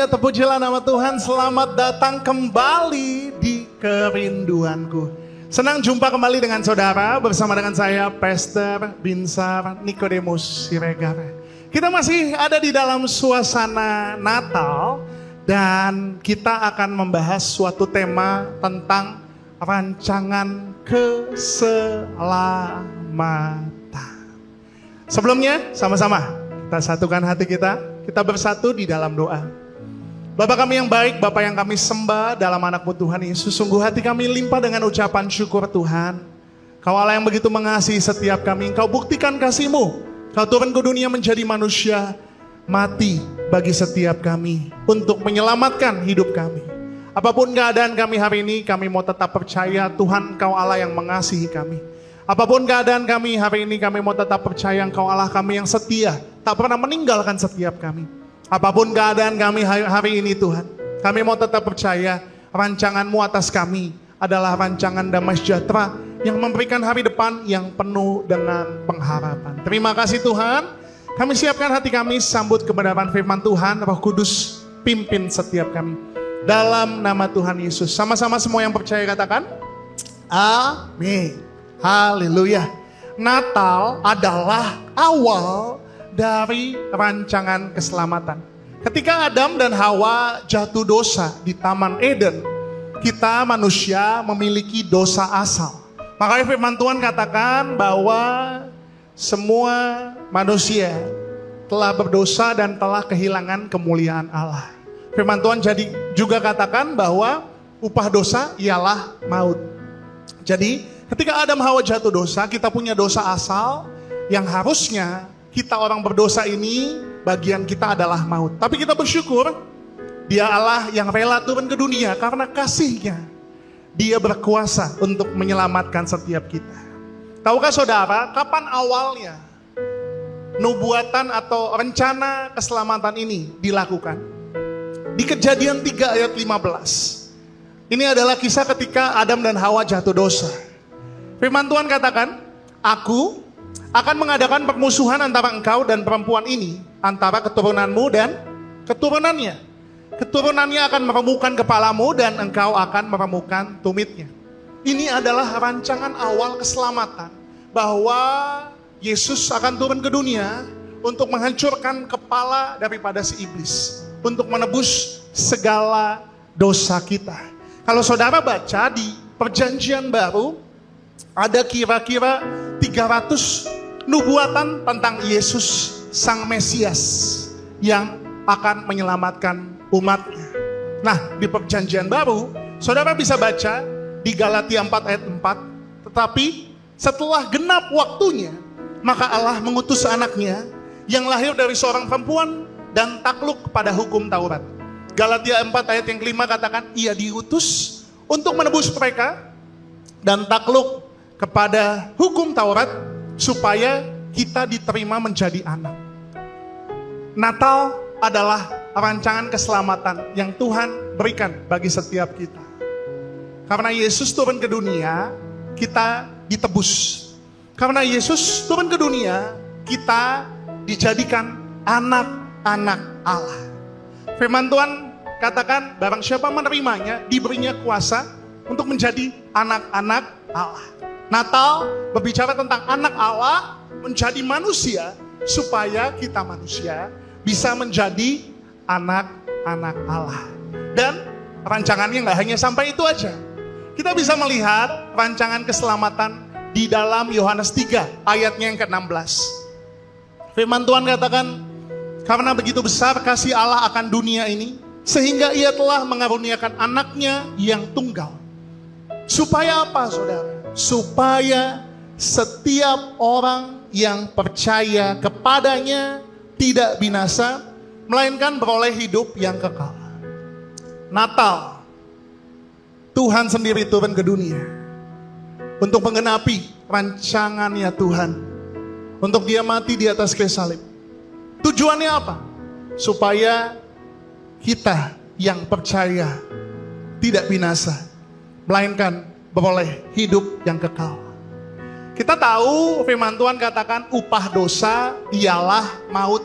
Haleluya, terpujilah nama Tuhan. Selamat datang kembali di kerinduanku. Senang jumpa kembali dengan saudara bersama dengan saya Pastor Binsar Nikodemus Siregar. Kita masih ada di dalam suasana Natal dan kita akan membahas suatu tema tentang rancangan keselamatan. Sebelumnya sama-sama kita satukan hati kita bersatu di dalam doa. Bapa kami yang baik, Bapa yang kami sembah dalam anak-Mu Tuhan Yesus, sungguh hati kami limpah dengan ucapan syukur Tuhan. Kau Allah yang begitu mengasihi setiap kami, Engkau buktikan kasih-Mu. Kau turun ke dunia menjadi manusia, mati bagi setiap kami untuk menyelamatkan hidup kami. Apapun keadaan kami hari ini, kami mau tetap percaya Tuhan Kau Allah yang mengasihi kami. Apapun keadaan kami hari ini, kami mau tetap percaya Engkau Allah kami yang setia, tak pernah meninggalkan setiap kami. Apapun keadaan kami hari ini Tuhan, kami mau tetap percaya rancangan-Mu atas kami adalah rancangan damai sejahtera yang memberikan hari depan yang penuh dengan pengharapan. Terima kasih Tuhan, kami siapkan hati kami sambut kebenaran firman Tuhan. Roh Kudus pimpin setiap kami. Dalam nama Tuhan Yesus, sama-sama semua yang percaya katakan, amin. Haleluya. Natal adalah awal dari rancangan keselamatan. Ketika Adam dan Hawa jatuh dosa di Taman Eden, kita manusia memiliki dosa asal. Makanya firman Tuhan katakan bahwa semua manusia telah berdosa dan telah kehilangan kemuliaan Allah. Firman Tuhan jadi juga katakan bahwa upah dosa ialah maut. Jadi ketika Adam Hawa jatuh dosa, kita punya dosa asal yang harusnya kita orang berdosa ini bagian kita adalah maut. Tapi kita bersyukur Dia Allah yang rela turun ke dunia karena kasih-Nya. Dia berkuasa untuk menyelamatkan setiap kita. Tahukah saudara kapan awalnya nubuatan atau rencana keselamatan ini dilakukan? Di Kejadian 3 ayat 15. Ini adalah kisah ketika Adam dan Hawa jatuh dosa. Firman Tuhan katakan, Aku akan mengadakan permusuhan antara engkau dan perempuan ini, antara keturunanmu dan keturunannya. Keturunannya akan meremukkan kepalamu dan engkau akan meremukkan tumitnya. Ini adalah rancangan awal keselamatan, bahwa Yesus akan turun ke dunia untuk menghancurkan kepala daripada si iblis, untuk menebus segala dosa kita. Kalau saudara baca di Perjanjian Baru, ada kira-kira 300 nubuatan tentang Yesus Sang Mesias yang akan menyelamatkan umatnya. Nah, di Perjanjian Baru, saudara bisa baca di Galatia 4 ayat 4, tetapi setelah genap waktunya, maka Allah mengutus anaknya yang lahir dari seorang perempuan dan takluk pada hukum Taurat. Galatia 4 ayat yang kelima katakan, Ia diutus untuk menebus mereka dan takluk kepada hukum Taurat supaya kita diterima menjadi anak. Natal adalah rancangan keselamatan yang Tuhan berikan bagi setiap kita. Karena Yesus turun ke dunia, kita ditebus. Karena Yesus turun ke dunia, kita dijadikan anak-anak Allah. Firman Tuhan katakan, barang siapa menerimanya, diberinya kuasa untuk menjadi anak-anak Allah. Natal berbicara tentang anak Allah menjadi manusia, supaya kita manusia bisa menjadi anak-anak Allah. Dan rancangannya gak hanya sampai itu aja. Kita bisa melihat rancangan keselamatan di dalam Yohanes 3 ayatnya yang ke-16. Firman Tuhan katakan, karena begitu besar kasih Allah akan dunia ini, sehingga Ia telah mengaruniakan anaknya yang tunggal. Supaya apa saudara? Supaya setiap orang yang percaya kepadanya tidak binasa, melainkan beroleh hidup yang kekal. Natal, Tuhan sendiri turun ke dunia untuk menggenapi rancangannya Tuhan, untuk Dia mati di atas kayu salib. Tujuannya apa? Supaya kita yang percaya tidak binasa, melainkan beroleh hidup yang kekal. Kita tahu firman Tuhan katakan upah dosa ialah maut.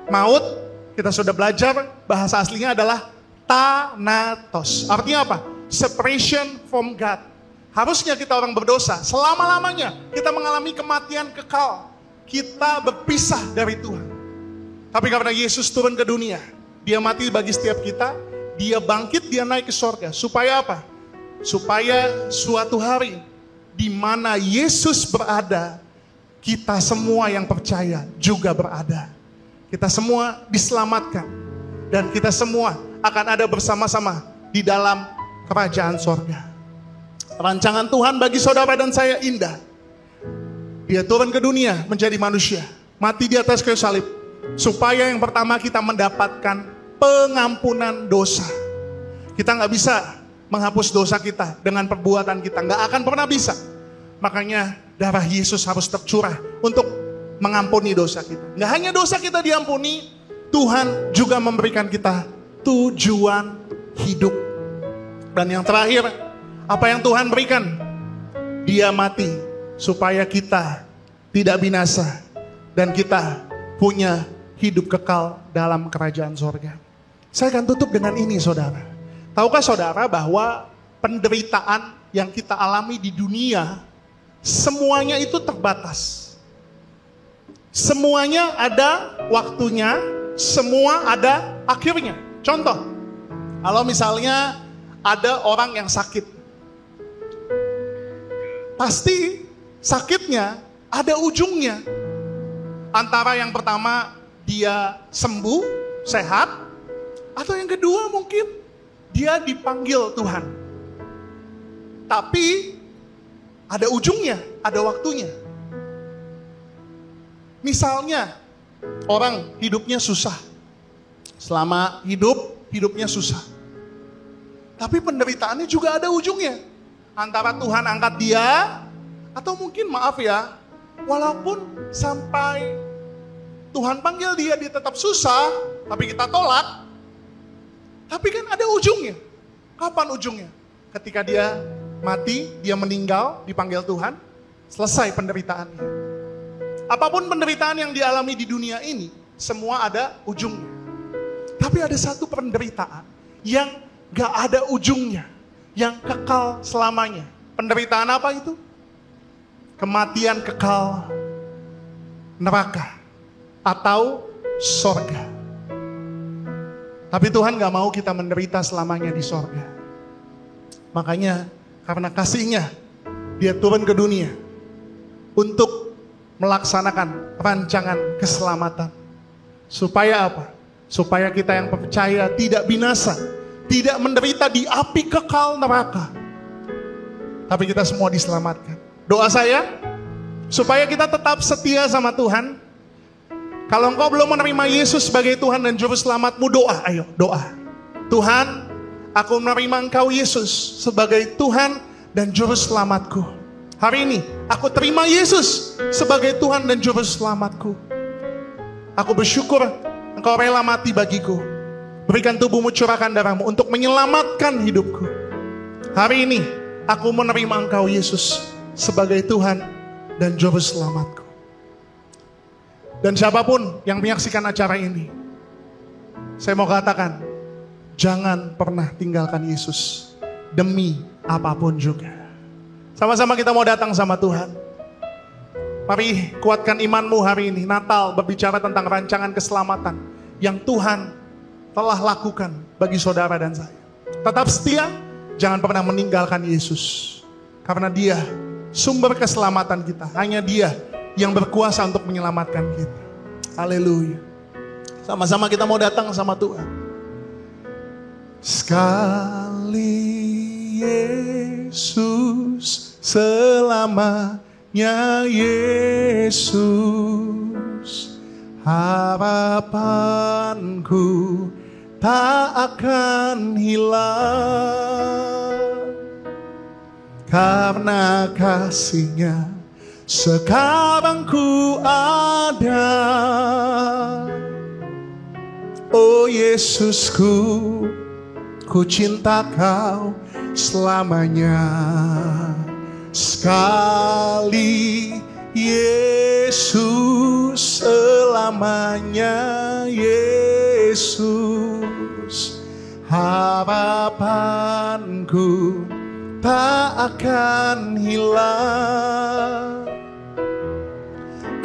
Maut kita sudah belajar bahasa aslinya adalah thanatos. Artinya apa? Separation from God. Harusnya kita orang berdosa, selama-lamanya kita mengalami kematian kekal. Kita berpisah dari Tuhan. Tapi karena Yesus turun ke dunia, dia mati bagi setiap kita, dia bangkit, dia naik ke surga. Supaya apa? Supaya suatu hari di mana Yesus berada, kita semua yang percaya juga berada. Kita semua diselamatkan. Dan kita semua akan ada bersama-sama di dalam kerajaan surga. Rancangan Tuhan bagi saudara dan saya indah. Dia turun ke dunia menjadi manusia, mati di atas kayu salib, supaya yang pertama kita mendapatkan pengampunan dosa. Kita nggak bisa menghapus dosa kita dengan perbuatan kita, nggak akan pernah bisa. Makanya darah Yesus harus tercurah untuk mengampuni dosa kita. Nggak hanya dosa kita diampuni, Tuhan juga memberikan kita tujuan hidup. Dan yang terakhir, apa yang Tuhan berikan? Dia mati supaya kita tidak binasa dan kita punya hidup kekal dalam kerajaan surga. Saya akan tutup dengan ini, saudara. Tahukah saudara bahwa penderitaan yang kita alami di dunia semuanya itu terbatas. Semuanya ada waktunya, semua ada akhirnya. Contoh, kalau misalnya ada orang yang sakit, pasti sakitnya ada ujungnya. Antara yang pertama dia sembuh, sehat, atau yang kedua mungkin dia dipanggil Tuhan. Tapi ada ujungnya, ada waktunya. Misalnya orang hidupnya susah. Selama hidupnya susah. Tapi penderitaannya juga ada ujungnya. Antara Tuhan angkat dia, atau mungkin maaf ya, walaupun sampai Tuhan panggil dia tetap susah, tapi kita tolak. Tapi kan ada ujungnya. Kapan ujungnya? Ketika dia mati, dia meninggal, dipanggil Tuhan, selesai penderitaannya. Apapun penderitaan yang dialami di dunia ini, semua ada ujungnya. Tapi ada satu penderitaan yang gak ada ujungnya, yang kekal selamanya. Penderitaan apa itu? Kematian kekal, neraka, atau sorga. Tapi Tuhan gak mau kita menderita selamanya di sorga. Makanya karena kasihnya, dia turun ke dunia untuk melaksanakan rancangan keselamatan. Supaya apa? Supaya kita yang percaya tidak binasa, tidak menderita di api kekal neraka. Tapi kita semua diselamatkan. Doa saya, supaya kita tetap setia sama Tuhan. Kalau engkau belum menerima Yesus sebagai Tuhan dan Juru Selamatmu, doa, ayo doa. Tuhan, aku menerima Engkau Yesus sebagai Tuhan dan Juru Selamatku. Hari ini, aku terima Yesus sebagai Tuhan dan Juru Selamatku. Aku bersyukur Engkau rela mati bagiku. Berikan tubuhmu, curahkan darahmu untuk menyelamatkan hidupku. Hari ini, aku menerima Engkau Yesus sebagai Tuhan dan Juru Selamatku. Dan siapapun yang menyaksikan acara ini, saya mau katakan, jangan pernah tinggalkan Yesus demi apapun juga. Sama-sama kita mau datang sama Tuhan. Mari kuatkan imanmu hari ini. Natal berbicara tentang rancangan keselamatan yang Tuhan telah lakukan bagi saudara dan saya. Tetap setia, jangan pernah meninggalkan Yesus. Karena dia sumber keselamatan kita. Hanya dia yang berkuasa untuk menyelamatkan kita. Haleluya. Sama-sama kita mau datang sama Tuhan. Sekali Yesus, selamanya Yesus, harapanku tak akan hilang. Karena kasih-Nya sekarang ku ada. Oh Yesusku, ku cinta Kau selamanya. Sekali Yesus, selamanya Yesus. Yesus, harapanku tak akan hilang,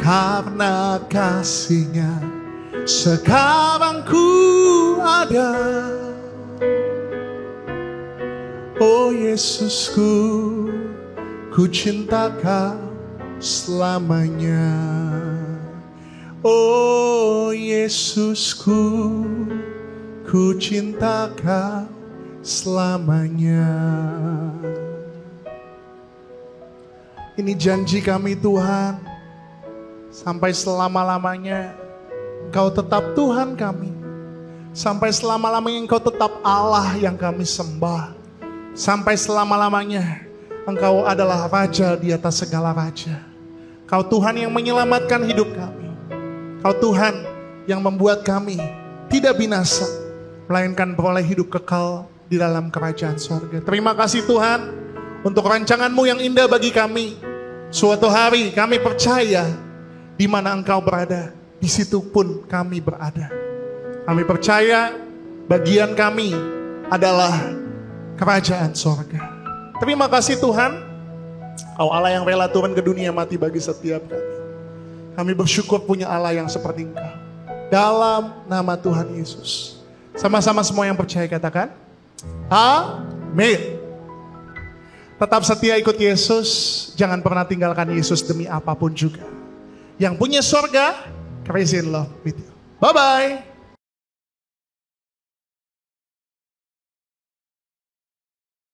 karena kasih-Nya sekarang ku ada. Oh Yesusku, ku cinta Kau selamanya. Oh Yesusku, ku cinta Kau selamanya. Ini janji kami Tuhan, sampai selama-lamanya Engkau tetap Tuhan kami. Sampai selama-lamanya Engkau tetap Allah yang kami sembah. Sampai selama-lamanya Engkau adalah Raja di atas segala raja. Kau Tuhan yang menyelamatkan hidup kami. Kau Tuhan yang membuat kami tidak binasa, melainkan beroleh hidup kekal di dalam kerajaan sorga. Terima kasih Tuhan untuk rancangan-Mu yang indah bagi kami. Suatu hari kami percaya di mana Engkau berada, di situ pun kami berada. Kami percaya bagian kami adalah kerajaan sorga. Terima kasih Tuhan, Kau Allah yang rela turun ke dunia mati bagi setiap kami. Kami bersyukur punya Allah yang seperti Engkau. Dalam nama Tuhan Yesus. Sama-sama semua yang percaya katakan, amin. Tetap setia ikut Yesus, jangan pernah tinggalkan Yesus demi apapun juga. Yang punya sorga, crazy in love with you. Bye-bye.